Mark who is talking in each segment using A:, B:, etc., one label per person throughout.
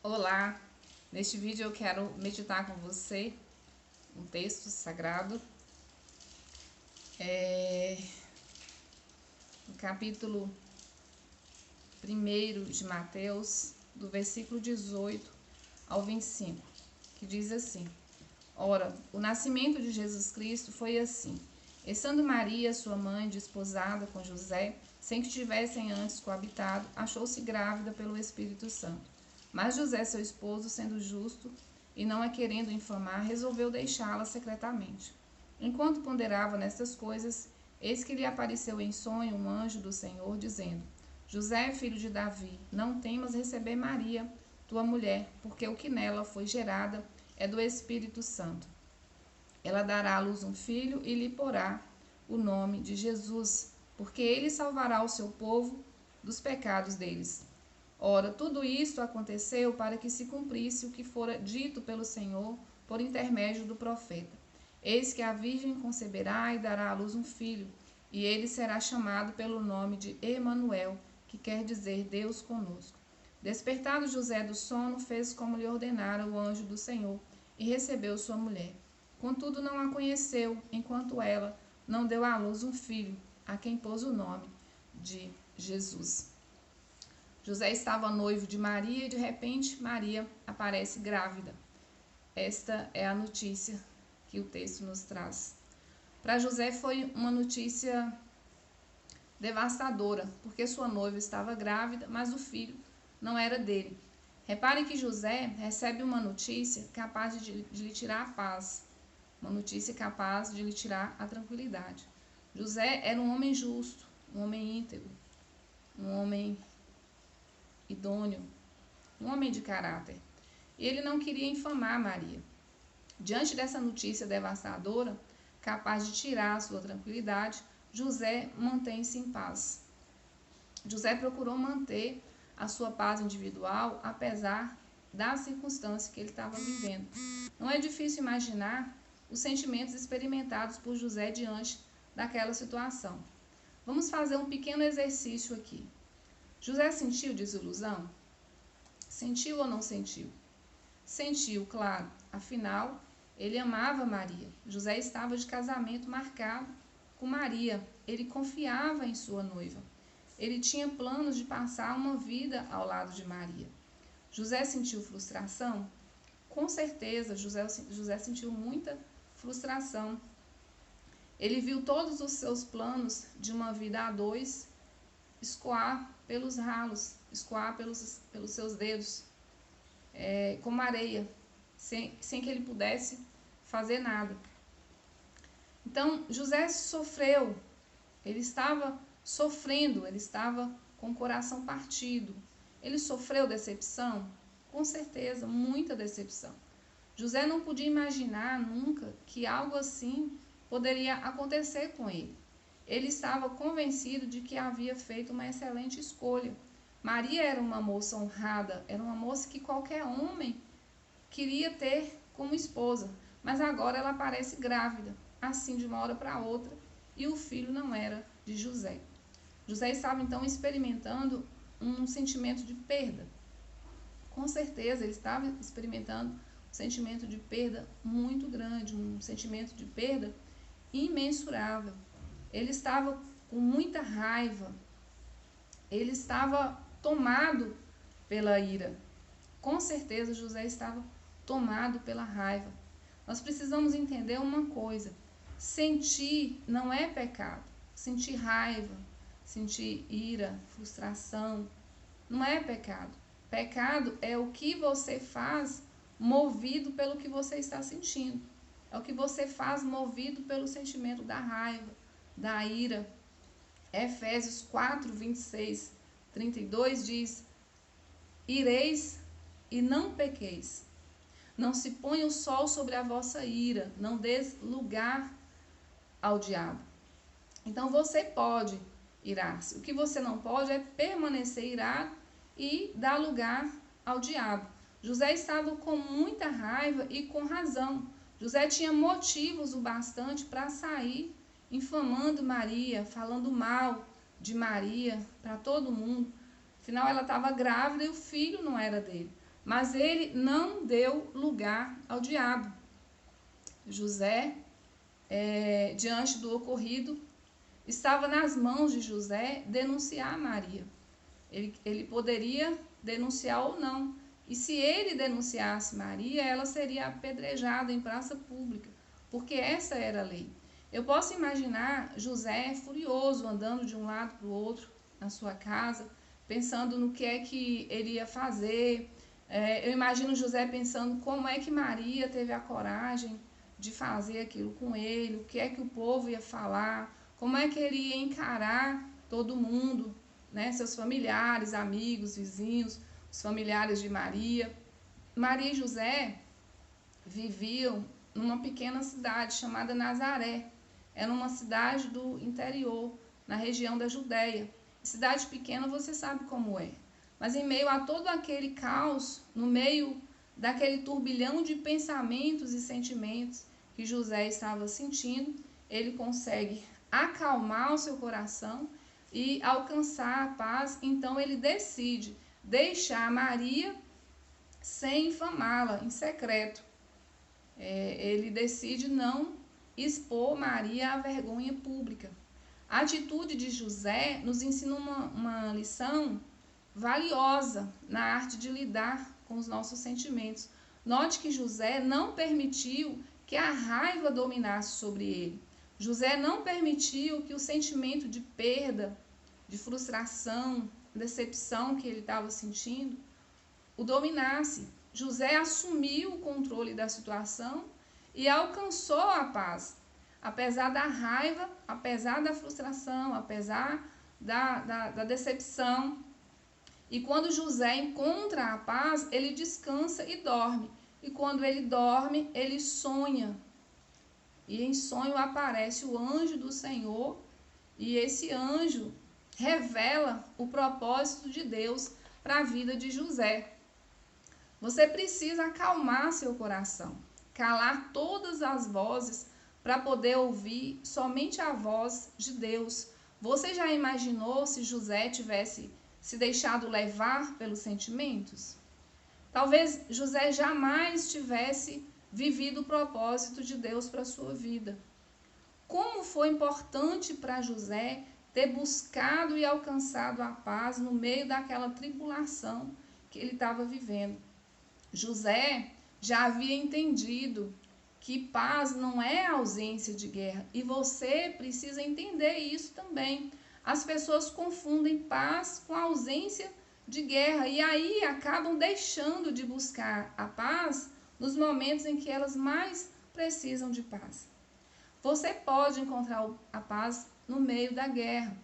A: Olá, neste vídeo eu quero meditar com você um texto sagrado, no capítulo 1 de Mateus, do versículo 18 ao 25, que diz assim: Ora, o nascimento de Jesus Cristo foi assim. Estando Maria, sua mãe, desposada com José, sem que tivessem antes coabitado, achou-se grávida pelo Espírito Santo. Mas José, seu esposo, sendo justo e não a querendo infamar, resolveu deixá-la secretamente. Enquanto ponderava nestas coisas, eis que lhe apareceu em sonho um anjo do Senhor, dizendo: José, filho de Davi, não temas receber Maria, tua mulher, porque o que nela foi gerada é do Espírito Santo. Ela dará à luz um filho e lhe porá o nome de Jesus, porque ele salvará o seu povo dos pecados deles. Ora, tudo isto aconteceu para que se cumprisse o que fora dito pelo Senhor por intermédio do profeta. Eis que a virgem conceberá e dará à luz um filho, e ele será chamado pelo nome de Emanuel, que quer dizer Deus conosco. Despertado José do sono, fez como lhe ordenara o anjo do Senhor, e recebeu sua mulher. Contudo, não a conheceu, enquanto ela não deu à luz um filho, a quem pôs o nome de Jesus. José estava noivo de Maria e de repente Maria aparece grávida. Esta é a notícia que o texto nos traz. Para José foi uma notícia devastadora, porque sua noiva estava grávida, mas o filho não era dele. Repare que José recebe uma notícia capaz de lhe tirar a paz, uma notícia capaz de lhe tirar a tranquilidade. José era um homem justo, um homem íntegro, um homem idôneo, um homem de caráter. E ele não queria infamar Maria. Diante dessa notícia devastadora, capaz de tirar a sua tranquilidade, José mantém-se em paz. José procurou manter a sua paz individual, apesar da circunstância que ele estava vivendo. Não é difícil imaginar os sentimentos experimentados por José diante daquela situação. Vamos fazer um pequeno exercício aqui. José sentiu desilusão? Sentiu ou não sentiu? Sentiu, claro. Afinal, ele amava Maria. José estava de casamento marcado com Maria. Ele confiava em sua noiva. Ele tinha planos de passar uma vida ao lado de Maria. José sentiu frustração? Com certeza, José sentiu muita frustração. Ele viu todos os seus planos de uma vida a dois escoar pelos ralos, escoar pelos seus dedos, como areia, sem que ele pudesse fazer nada. Então, José sofreu, ele estava sofrendo, ele estava com o coração partido. Ele sofreu decepção? Com certeza, muita decepção. José não podia imaginar nunca que algo assim poderia acontecer com ele. Ele estava convencido de que havia feito uma excelente escolha. Maria era uma moça honrada, era uma moça que qualquer homem queria ter como esposa, mas agora ela aparece grávida, assim de uma hora para outra, e o filho não era de José. José estava então experimentando um sentimento de perda. Com certeza ele estava experimentando um sentimento de perda muito grande, um sentimento de perda imensurável. Ele estava com muita raiva, ele estava tomado pela ira. Com certeza José estava tomado pela raiva. Nós precisamos entender uma coisa: sentir não é pecado. Sentir raiva, sentir ira, frustração, não é pecado. Pecado é o que você faz movido pelo que você está sentindo. É o que você faz movido pelo sentimento da raiva, da ira. Efésios 4, 26, 32 diz: Ireis e não pequeis. Não se ponha o sol sobre a vossa ira, não des lugar ao diabo. Então você pode irar-se. O que você não pode é permanecer irado e dar lugar ao diabo. José estava com muita raiva e com razão. José tinha motivos o bastante para sair infamando Maria, falando mal de Maria para todo mundo. Afinal, ela estava grávida e o filho não era dele. mas ele não deu lugar ao diabo. José, diante do ocorrido, estava nas mãos de José denunciar Maria. Ele poderia denunciar ou não. E se ele denunciasse Maria, ela seria apedrejada em praça pública, porque essa era a lei. Eu posso imaginar José furioso, andando de um lado para o outro na sua casa, pensando no que é que ele ia fazer. Eu imagino José pensando como é que Maria teve a coragem de fazer aquilo com ele, o que é que o povo ia falar, como é que ele ia encarar todo mundo, né? Seus familiares, amigos, vizinhos, os familiares de Maria. Maria e José viviam numa pequena cidade chamada Nazaré. Era uma cidade do interior, na região da Judéia. Cidade pequena você sabe como é. Mas em meio a todo aquele caos, no meio daquele turbilhão de pensamentos e sentimentos que José estava sentindo, ele consegue acalmar o seu coração e alcançar a paz. Então ele decide deixar Maria sem infamá-la em secreto. Ele decide não expor Maria à vergonha pública. A atitude de José nos ensina uma lição valiosa na arte de lidar com os nossos sentimentos. Note que José não permitiu que a raiva dominasse sobre ele. José não permitiu que o sentimento de perda, de frustração, decepção que ele estava sentindo, o dominasse. José assumiu o controle da situação e alcançou a paz. Apesar da raiva, apesar da frustração, apesar da decepção. E quando José encontra a paz, ele descansa e dorme. E quando ele dorme, ele sonha. E em sonho aparece o anjo do Senhor, e esse anjo revela o propósito de Deus para a vida de José. Você precisa acalmar seu coração, calar todas as vozes para poder ouvir somente a voz de Deus. Você já imaginou se José tivesse se deixado levar pelos sentimentos? Talvez José jamais tivesse vivido o propósito de Deus para a sua vida. Como foi importante para José ter buscado e alcançado a paz no meio daquela tribulação que ele estava vivendo. José já havia entendido que paz não é ausência de guerra, e você precisa entender isso também. As pessoas confundem paz com ausência de guerra e aí acabam deixando de buscar a paz nos momentos em que elas mais precisam de paz. Você pode encontrar a paz no meio da guerra,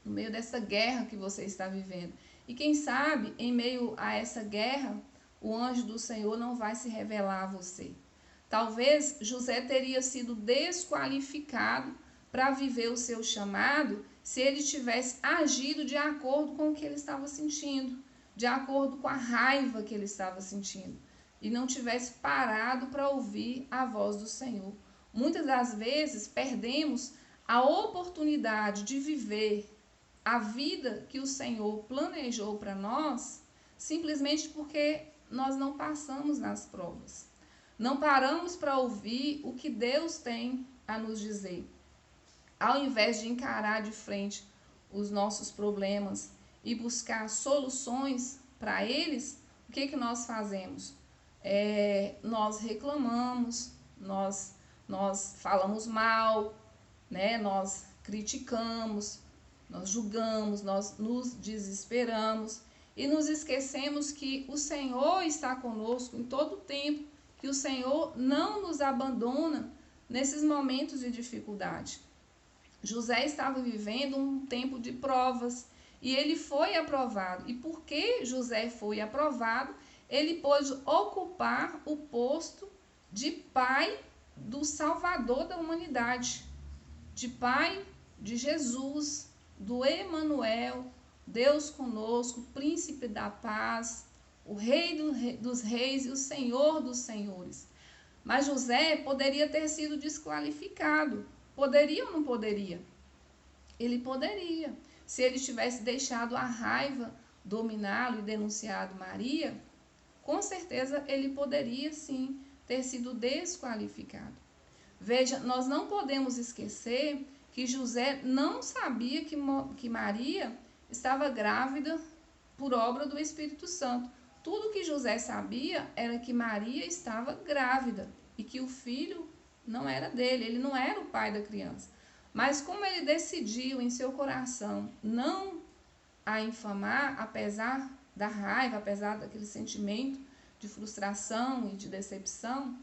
A: no meio dessa guerra que você está vivendo. E quem sabe, em meio a essa guerra, o anjo do Senhor não vai se revelar a você. Talvez José teria sido desqualificado para viver o seu chamado se ele tivesse agido de acordo com o que ele estava sentindo, de acordo com a raiva que ele estava sentindo, e não tivesse parado para ouvir a voz do Senhor. Muitas das vezes perdemos a oportunidade de viver a vida que o Senhor planejou para nós, simplesmente porque nós não passamos nas provas. Não paramos para ouvir o que Deus tem a nos dizer. Ao invés de encarar de frente os nossos problemas e buscar soluções para eles, o que nós fazemos? Nós reclamamos, nós falamos mal, né? Nós criticamos, nós julgamos, nós nos desesperamos e nos esquecemos que o Senhor está conosco em todo o tempo, que o Senhor não nos abandona nesses momentos de dificuldade. José estava vivendo um tempo de provas e ele foi aprovado. E porque José foi aprovado, ele pôde ocupar o posto de pai do Salvador da humanidade, de pai de Jesus, do Emanuel, Deus conosco, príncipe da paz, o rei dos reis e o senhor dos senhores. Mas José poderia ter sido desqualificado. Poderia ou não poderia? Ele poderia. Se ele tivesse deixado a raiva dominá-lo e denunciado Maria, com certeza ele poderia sim ter sido desqualificado. Veja, nós não podemos esquecer que José não sabia que Maria estava grávida por obra do Espírito Santo. Tudo que José sabia era que Maria estava grávida e que o filho não era dele, ele não era o pai da criança. Mas como ele decidiu em seu coração não a infamar, apesar da raiva, apesar daquele sentimento de frustração e de decepção,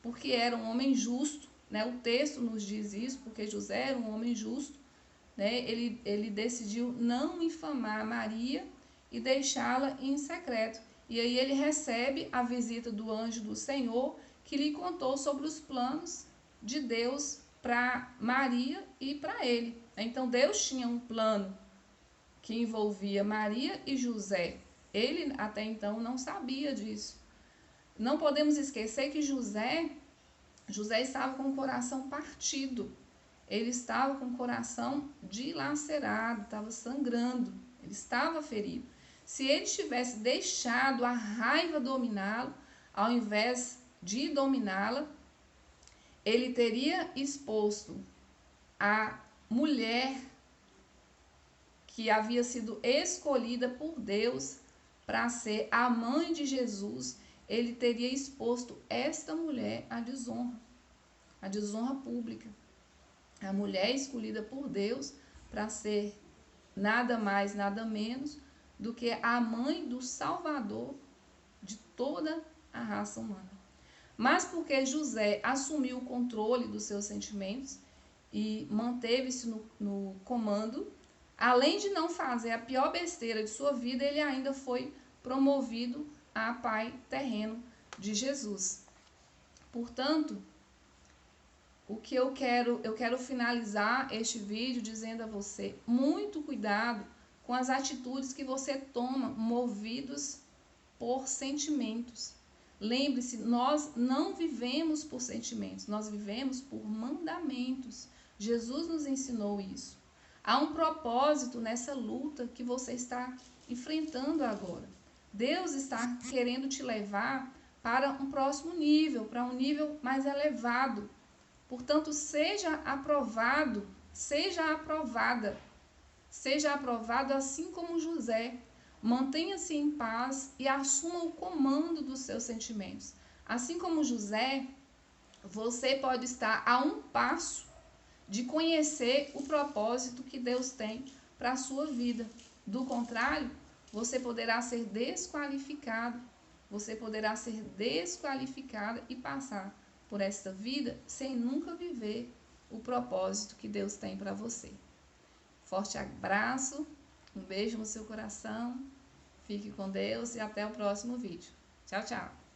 A: porque era um homem justo, né? O texto nos diz isso, porque José era um homem justo, né? Ele decidiu não infamar Maria e deixá-la em secreto. E aí ele recebe a visita do anjo do Senhor, que lhe contou sobre os planos de Deus para Maria e para ele. Então Deus tinha um plano que envolvia Maria e José. Ele até então não sabia disso. Não podemos esquecer que José estava com o coração partido. Ele estava com o coração dilacerado, estava sangrando, ele estava ferido. Se ele tivesse deixado a raiva dominá-lo, ao invés de dominá-la, ele teria exposto a mulher que havia sido escolhida por Deus para ser a mãe de Jesus, ele teria exposto esta mulher à desonra pública. A mulher escolhida por Deus para ser nada mais, nada menos do que a mãe do Salvador de toda a raça humana. Mas porque José assumiu o controle dos seus sentimentos e manteve-se no comando, além de não fazer a pior besteira de sua vida, ele ainda foi promovido a pai terreno de Jesus. Portanto, eu quero finalizar este vídeo dizendo a você, muito cuidado com as atitudes que você toma movidos por sentimentos. Lembre-se, nós não vivemos por sentimentos, nós vivemos por mandamentos. Jesus nos ensinou isso. Há um propósito nessa luta que você está enfrentando agora. Deus está querendo te levar para um próximo nível, para um nível mais elevado. Portanto, seja aprovado, seja aprovada, seja aprovado assim como José. Mantenha-se em paz e assuma o comando dos seus sentimentos. Assim como José, você pode estar a um passo de conhecer o propósito que Deus tem para a sua vida. Do contrário, você poderá ser desqualificado. Você poderá ser desqualificada e passar por esta vida sem nunca viver o propósito que Deus tem para você. Forte abraço, um beijo no seu coração, fique com Deus e até o próximo vídeo. Tchau, tchau!